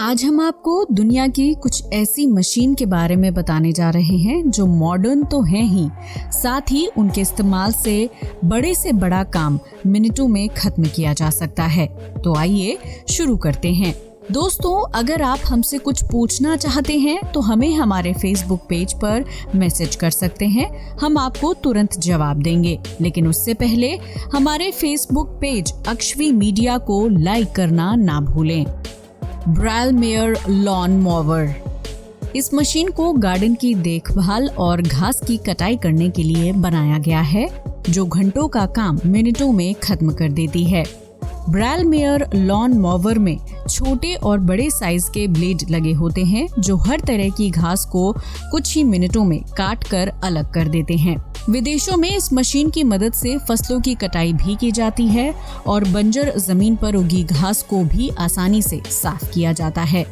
आज हम आपको दुनिया की कुछ ऐसी मशीन के बारे में बताने जा रहे हैं जो मॉडर्न तो हैं ही, साथ ही उनके इस्तेमाल से बड़ा काम मिनटों में खत्म किया जा सकता है। तो आइए शुरू करते हैं। दोस्तों, अगर आप हमसे कुछ पूछना चाहते हैं तो हमें हमारे फेसबुक पेज पर मैसेज कर सकते हैं, हम आपको तुरंत जवाब देंगे। लेकिन उससे पहले हमारे फेसबुक पेज अक्षवी मीडिया को लाइक करना ना भूलें। ब्रालमेयर लॉन मोवर, इस मशीन को गार्डन की देखभाल और घास की कटाई करने के लिए बनाया गया है, जो घंटों का काम मिनटों में खत्म कर देती है। ब्रालमेयर लॉन मोवर में छोटे और बड़े साइज के ब्लेड लगे होते हैं जो हर तरह की घास को कुछ ही मिनटों में काट कर अलग कर देते हैं। विदेशों में इस मशीन की मदद से फसलों की कटाई भी की जाती है और बंजर जमीन पर उगी घास को भी आसानी से साफ किया जाता है।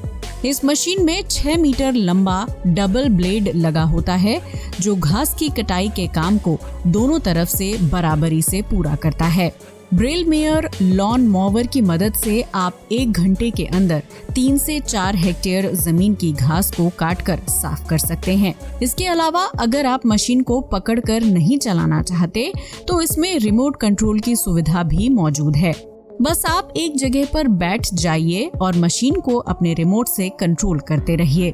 इस मशीन में 6 मीटर लंबा डबल ब्लेड लगा होता है जो घास की कटाई के काम को दोनों तरफ से बराबरी से पूरा करता है। ब्रालमेयर लॉन मोवर की मदद से आप 1 घंटे के अंदर 3 से 4 हेक्टेयर जमीन की घास को काटकर साफ कर सकते हैं। इसके अलावा अगर आप मशीन को पकड़कर नहीं चलाना चाहते तो इसमें रिमोट कंट्रोल की सुविधा भी मौजूद है। बस आप एक जगह पर बैठ जाइए और मशीन को अपने रिमोट से कंट्रोल करते रहिए।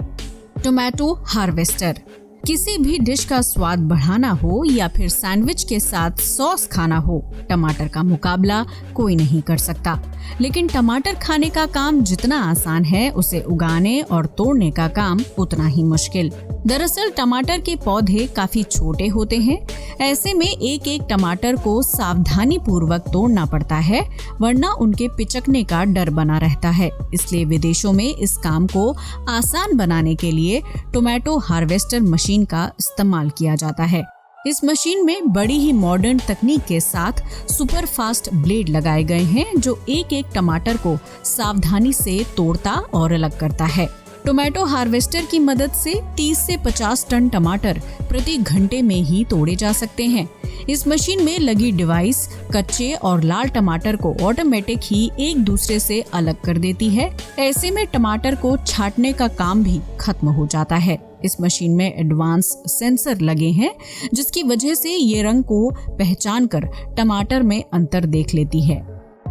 टोमेटो हार्वेस्टर, किसी भी डिश का स्वाद बढ़ाना हो या फिर सैंडविच के साथ सॉस खाना हो, टमाटर का मुकाबला कोई नहीं कर सकता। लेकिन टमाटर खाने का काम जितना आसान है, उसे उगाने और तोड़ने का काम उतना ही मुश्किल। दरअसल टमाटर के पौधे काफी छोटे होते हैं, ऐसे में एक एक टमाटर को सावधानी पूर्वक तोड़ना पड़ता है, वरना उनके पिचकने का डर बना रहता है। इसलिए विदेशों में इस काम को आसान बनाने के लिए टोमेटो हार्वेस्टर मशीन का इस्तेमाल किया जाता है। इस मशीन में बड़ी ही मॉडर्न तकनीक के साथ सुपर फास्ट ब्लेड लगाए गए हैं जो एक एक टमाटर को सावधानी से तोड़ता और अलग करता है। टोमेटो हार्वेस्टर की मदद से 30 से 50 टन टमाटर प्रति घंटे में ही तोड़े जा सकते हैं। इस मशीन में लगी डिवाइस कच्चे और लाल टमाटर को ऑटोमेटिक ही एक दूसरे से अलग कर देती है। ऐसे में टमाटर को छांटने का काम भी खत्म हो जाता है। इस मशीन में एडवांस सेंसर लगे हैं जिसकी वजह से ये रंग को पहचान कर टमाटर में अंतर देख लेती है।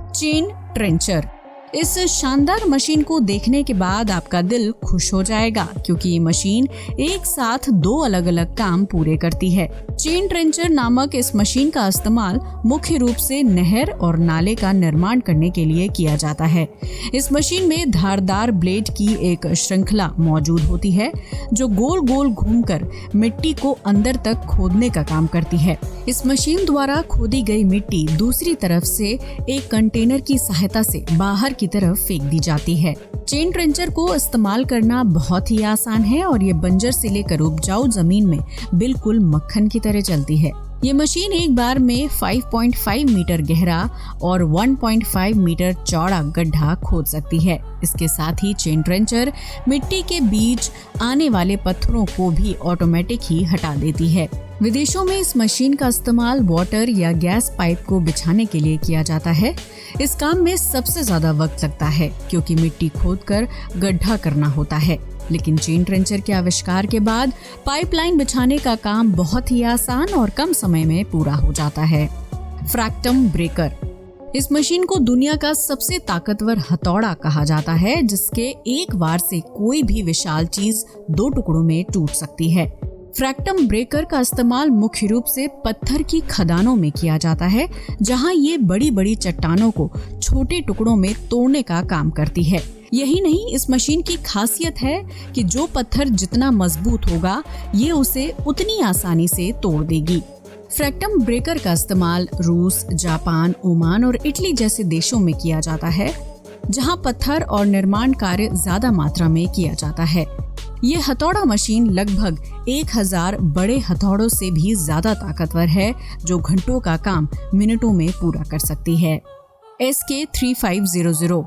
चेन ट्रेंचर, इस शानदार मशीन को देखने के बाद आपका दिल खुश हो जाएगा क्योंकि ये मशीन एक साथ 2 अलग अलग काम पूरे करती है। चेन ट्रेंचर नामक इस मशीन का इस्तेमाल मुख्य रूप से नहर और नाले का निर्माण करने के लिए किया जाता है। इस मशीन में धारदार ब्लेड की एक श्रृंखला मौजूद होती है जो गोल गोल घूमकर मिट्टी को अंदर तक खोदने का काम करती है। इस मशीन द्वारा खोदी गई मिट्टी दूसरी तरफ से एक कंटेनर की सहायता से बाहर की तरफ फेंक दी जाती है। चेन ट्रेंचर को इस्तेमाल करना बहुत ही आसान है और ये बंजर से लेकर उपजाऊ जमीन में बिल्कुल मक्खन की तरह चलती है। ये मशीन एक बार में 5.5 मीटर गहरा और 1.5 मीटर चौड़ा गड्ढा खोद सकती है। इसके साथ ही चेन ट्रेंचर मिट्टी के बीच आने वाले पत्थरों को भी ऑटोमेटिक ही हटा देती है। विदेशों में इस मशीन का इस्तेमाल वाटर या गैस पाइप को बिछाने के लिए किया जाता है। इस काम में सबसे ज्यादा वक्त लगता है क्योंकि मिट्टी खोदकर गड्ढा करना होता है। लेकिन चेन ट्रेंचर के आविष्कार के बाद पाइपलाइन बिछाने का काम बहुत ही आसान और कम समय में पूरा हो जाता है। फ्रैक्टम ब्रेकर, इस मशीन को दुनिया का सबसे ताकतवर हथौड़ा कहा जाता है जिसके एक वार से कोई भी विशाल चीज 2 टुकड़ों में टूट सकती है। फ्रैक्टम ब्रेकर का इस्तेमाल मुख्य रूप से पत्थर की खदानों में किया जाता है जहां ये बड़ी बड़ी चट्टानों को छोटे टुकड़ों में तोड़ने का काम करती है। यही नहीं, इस मशीन की खासियत है कि जो पत्थर जितना मजबूत होगा ये उसे उतनी आसानी से तोड़ देगी। फ्रैक्टम ब्रेकर का इस्तेमाल रूस, जापान, ओमान और इटली जैसे देशों में किया जाता है जहां पत्थर और निर्माण कार्य ज्यादा मात्रा में किया जाता है। ये हथौड़ा मशीन लगभग 1000 बड़े हथौड़ों से भी ज्यादा ताकतवर है जो घंटों का काम मिनटों में पूरा कर सकती है। SK3500,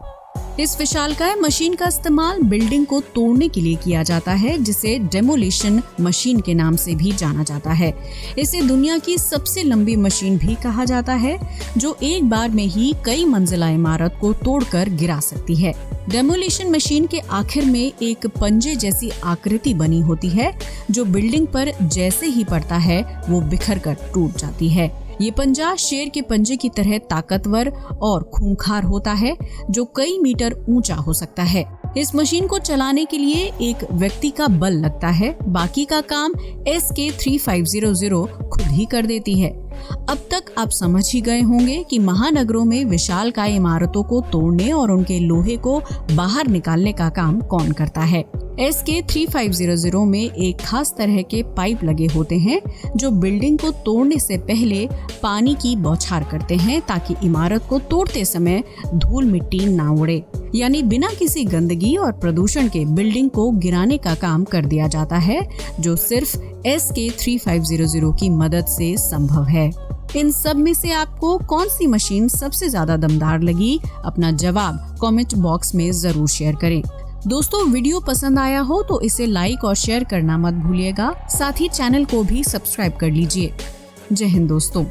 इस विशालकाय मशीन का इस्तेमाल बिल्डिंग को तोड़ने के लिए किया जाता है, जिसे डेमोलिशन मशीन के नाम से भी जाना जाता है। इसे दुनिया की सबसे लंबी मशीन भी कहा जाता है, जो एक बार में ही कई मंजिला इमारत को तोड़कर गिरा सकती है। डेमोलिशन मशीन के आखिर में एक पंजे जैसी आकृति बनी होती है, जो बिल्डिंग पर जैसे ही पड़ता है वो बिखर कर टूट जाती है। ये पंजा शेर के पंजे की तरह ताकतवर और खूंखार होता है, जो कई मीटर ऊंचा हो सकता है। इस मशीन को चलाने के लिए एक व्यक्ति का बल लगता है, बाकी का काम SK3500 खुद ही कर देती है। अब तक आप समझ ही गए होंगे कि महानगरों में विशालकाय इमारतों को तोड़ने और उनके लोहे को बाहर निकालने का काम कौन करता है। SK3500 में एक खास तरह के पाइप लगे होते हैं, जो बिल्डिंग को तोड़ने से पहले पानी की बौछार करते हैं, ताकि इमारत को तोड़ते समय धूल मिट्टी ना उड़े। यानी बिना किसी गंदगी और प्रदूषण के बिल्डिंग को गिराने का काम कर दिया जाता है, जो सिर्फ SK3500 की मदद से संभव है। इन सब में से आपको कौन सी मशीन सबसे ज्यादा दमदार लगी? अपना जवाब कमेंट बॉक्स में जरूर शेयर करें। दोस्तों, वीडियो पसंद आया हो तो इसे लाइक और शेयर करना मत भूलिएगा। साथ ही चैनल को भी सब्सक्राइब कर लीजिए। जय हिंद दोस्तों।